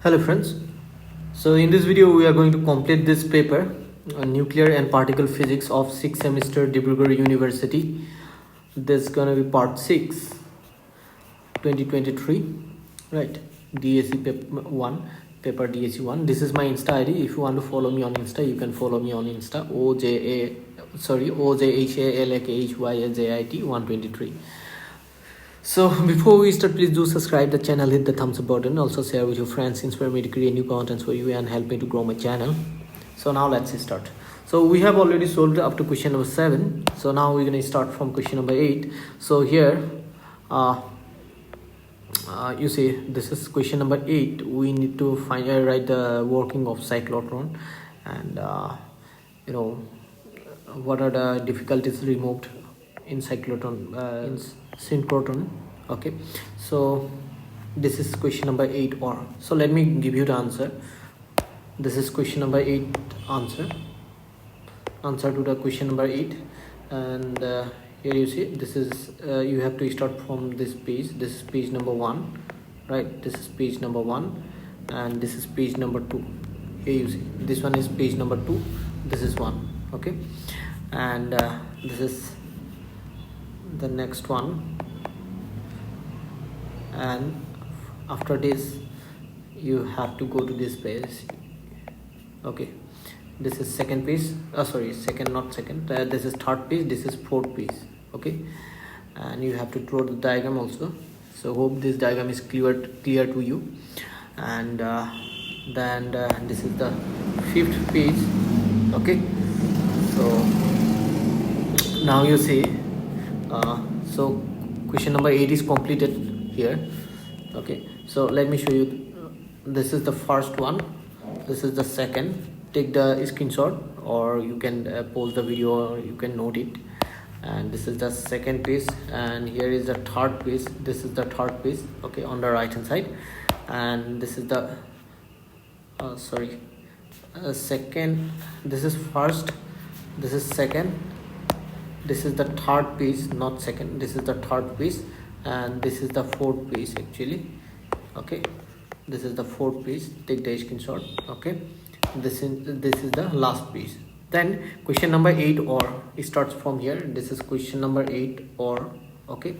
Hello friends, so in this video we are going to complete this paper on nuclear and particle physics of 6th semester Dibrugarh University. This is gonna be part 6 2023, right? DSC paper 1, paper DSC 1. This is my Insta ID. If you want to follow me on Insta, you can follow me on Insta OJHALAKHYJIT 123. So before we start, please do subscribe the channel, hit the thumbs up button, also share with your friends, inspire me to create new contents for you and help me to grow my channel. So now let's start. So we have already solved up to question number 7. So now we're going to start from question number 8. So here you see this is question number 8. We need to write the working of cyclotron and what are the difficulties removed in cyclotron in synchrotron. Okay, so this is question number 8 or so let me give you the answer. This is question number 8 answer to the question number 8, and here you see this is you have to start from this page. This is page number 1, right? This is page number 1 and this is page number 2. Here you see this one is page number 2, this is 1. Okay, and this is the next one, and after this you have to go to this page. Okay, this is second page, this is third page, this is fourth page. Okay, and you have to draw the diagram also. So hope this diagram is clear to you. And then this is the fifth page. Okay, so now you see so question number 8 is completed here. Okay, so let me show you. This is the first one, this is the second. Take the screenshot or you can pause the video or you can note it. And this is the second piece, and here is the third piece. This is the third piece, okay, on the right hand side. And this is the second. This is first, this is second, this is the third piece, not second, this is the third piece, and this is the fourth piece actually. Okay, this is the fourth piece. Take the screenshot. Okay, this is the last piece. Then question number 8 or it starts from here. This is question number 8 or. Okay,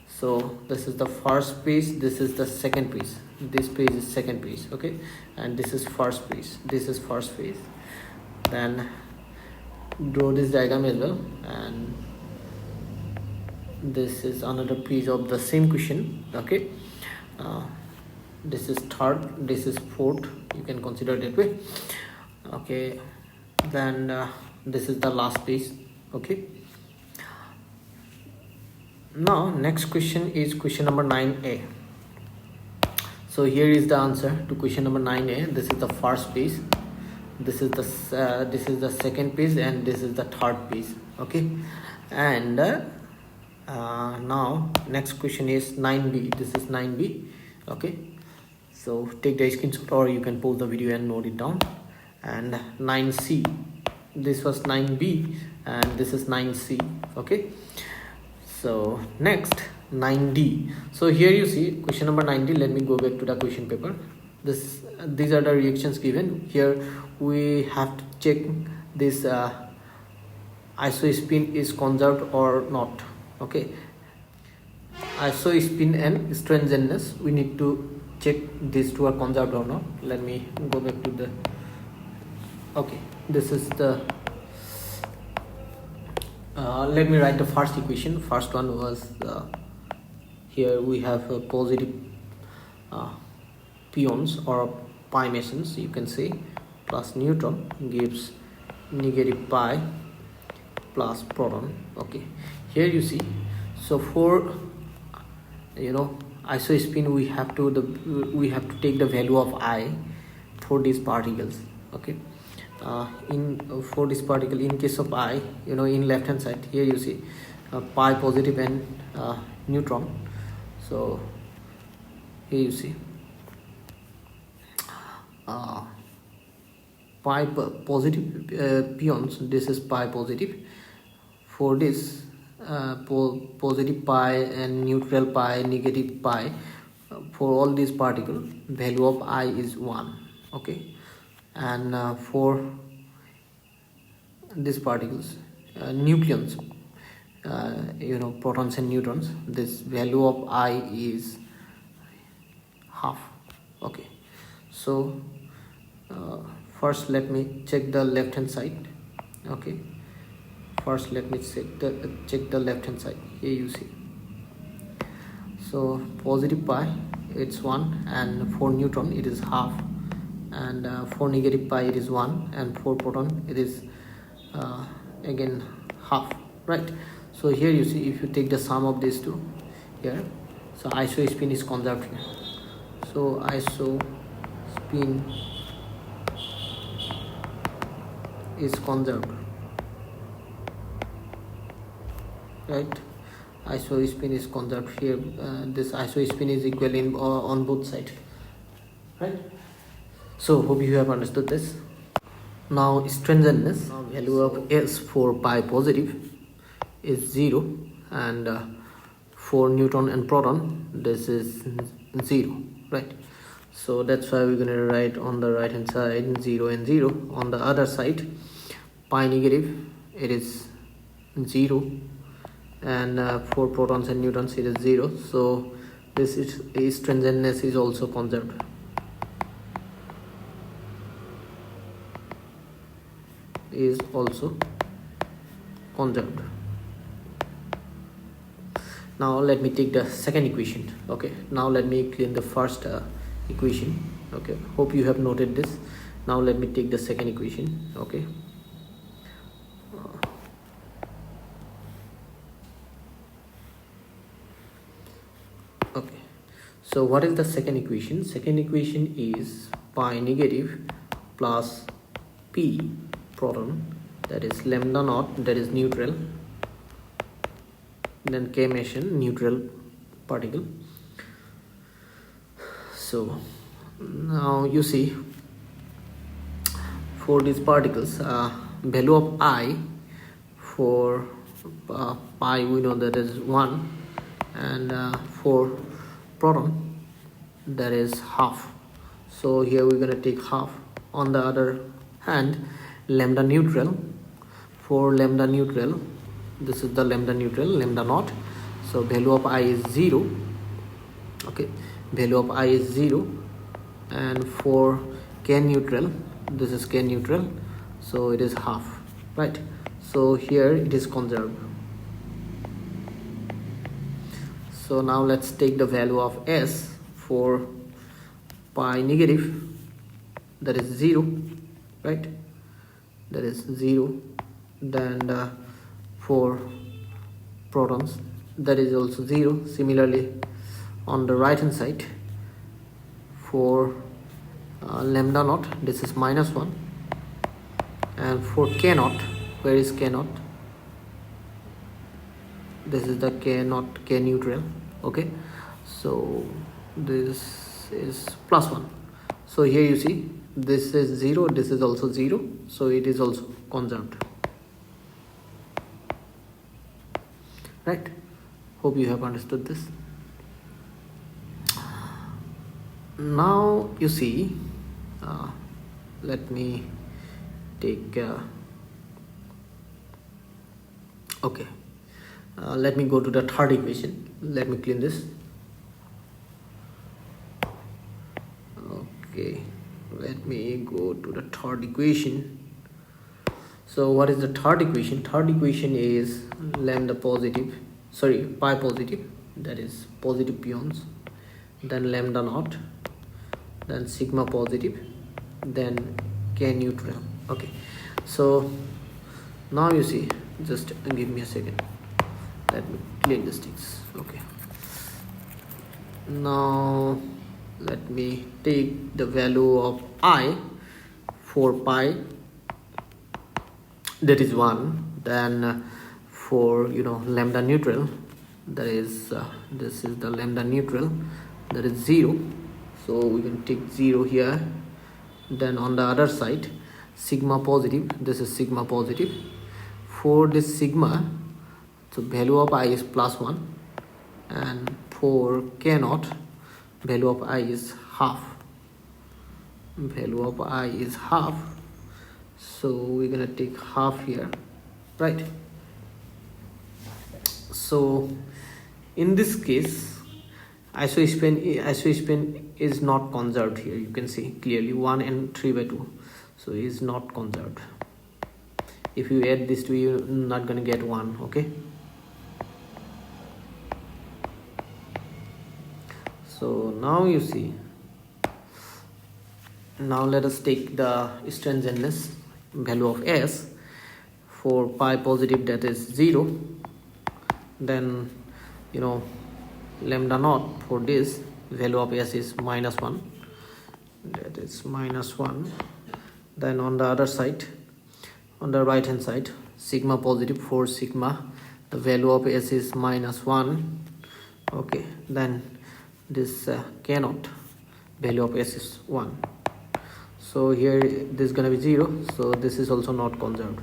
so this is the first piece, this is the second piece, this page is second piece. Okay, and this is first piece, this is first piece. Then draw this diagram as well, and this is another piece of the same question. Okay, this is third, this is fourth, you can consider that way. Okay, then this is the last piece. Okay, now next question is question number 9a. So here is the answer to question number 9a. This is the first piece, this is the second piece, and this is the third piece. Okay, and now next question is 9b. This is 9b. Okay, so take the screenshot or you can pause the video and note it down. And 9c, this was 9b and this is 9c. Okay, so next 9d. So here you see question number 9d. Let me go back to the question paper. These are the reactions given here. We have to check this isospin is conserved or not. Okay, isospin and strangeness, we need to check these two are conserved or not. Let me go back to the. Okay, this is the let me write the first equation. First one was here we have a positive pions or pi mesons, you can say, plus neutron gives negative pi plus proton. Okay, here you see, so for isospin we have to take the value of I for these particles. Okay, for this particle, in case of I, in left hand side here you see pi positive and neutron. So here you see pi positive pions, this is pi positive. For this positive pi and neutral pi, negative pi, for all these particles value of I is 1. Okay, and for these particles nucleons, protons and neutrons, this value of I is half. Okay, so first let me check the left hand side. Okay, first let me check the left hand side. Here you see, so positive pi it's 1, and for neutron it is half, and for negative pi it is 1, and for proton it is again half, right? So here you see, if you take the sum of these two here, so isospin is conserved here. So isospin is conserved, right? Isospin is conserved here. This isospin is equal in on both sides, right? So hope you have understood this. Now strangeness, now value of S for pi positive is 0, and for neutron and proton this is 0, right? So that's why we're going to write on the right hand side 0 and 0. On the other side, pi negative it is 0, and for protons and neutrons it is 0. So this is strangeness is also conserved. Is also conserved. Now let me take the second equation. Okay, now let me clean the first equation. Okay, hope you have noted this. Now let me take the second equation. Okay, okay, so what is the second equation? Second equation is pi negative plus p proton, that is lambda naught, that is neutral, then k meson neutral particle. So now you see, for these particles value of I for pi we know that is 1, and for proton that is half. So here we're going to take half. On the other hand, lambda neutral, for lambda neutral, this is the lambda neutral, lambda naught, so value of I is 0. Okay, value of I is 0, and for k neutral, this is k neutral, so it is half, right? So here it is conserved. So now let's take the value of S for pi negative, that is 0, right? That is 0. Then for protons that is also 0. Similarly on the right hand side, for lambda naught this is -1, and for k naught, where is k naught? This is the k naught, k neutral. Okay, so this is +1. So here you see, this is 0, this is also 0, so it is also conserved, right? Hope you have understood this. Now you see, let me take okay, let me go to the third equation. Let me clean this. Okay, let me go to the third equation. So what is the third equation? Third equation is pi positive, that is positive pions, then lambda naught, then sigma positive, then k neutral. Okay, so now you see, just give me a second, let me clean the sticks. Okay, now let me take the value of I for pi, that is 1, then for lambda neutral, that is this is the lambda neutral, that is 0, so we can take 0 here. Then on the other side, sigma positive, this is sigma positive. For this sigma, so value of I is +1, and for k naught value of I is half. Value of I is half, so we're gonna take half here, right? So in this case, isospin is not conserved here. You can see clearly 1 and 3/2, so is not conserved. If you add this to, you're not gonna get 1. Okay, so now you see, now let us take the strangeness value of S. For pi positive, that is 0. Then lambda naught for this value of S is -1, that is -1. Then on the other side, on the right hand side, sigma positive, for sigma the value of S is -1. Okay, then this K naught value of S is 1. So here this is gonna be 0, so this is also not conserved.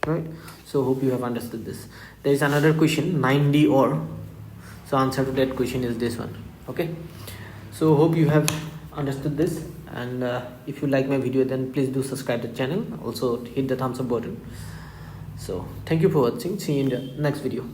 Right, so hope you have understood this. There is another question, 9D OR. So answer to that question is this one. Okay, so hope you have understood this, and if you like my video, then please do subscribe to the channel. Also hit the thumbs up button. So thank you for watching. See you in the next video.